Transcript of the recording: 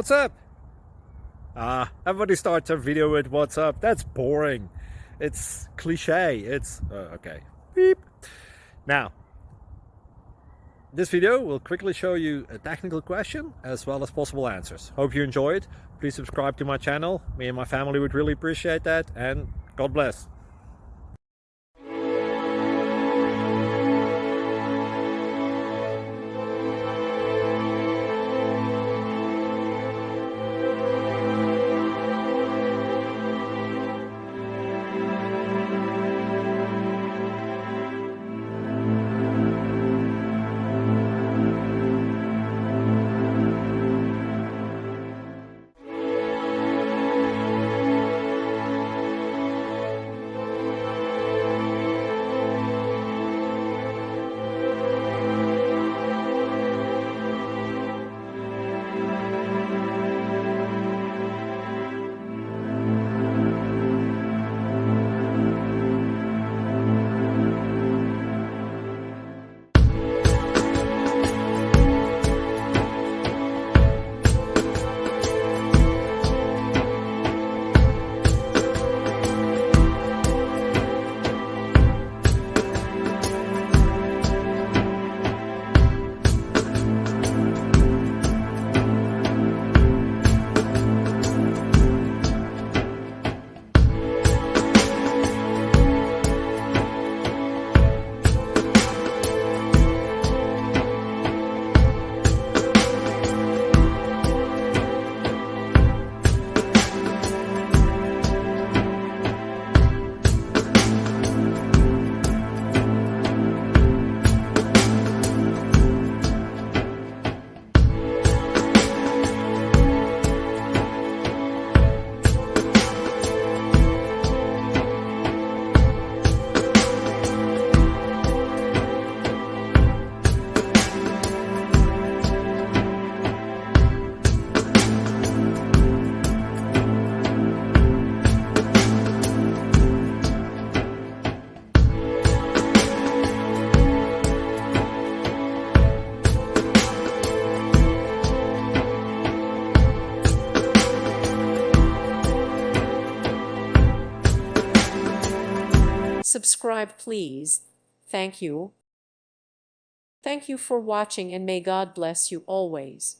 What's up? Everybody starts a video with what's up. That's boring. It's cliche. It's okay. Beep. Now, this video will quickly show you a technical question as well as possible answers. Hope you enjoy it. Please subscribe to my channel. Me and my family would really appreciate that, and God bless. Subscribe, please. Thank you. Thank you for watching, and may God bless you always.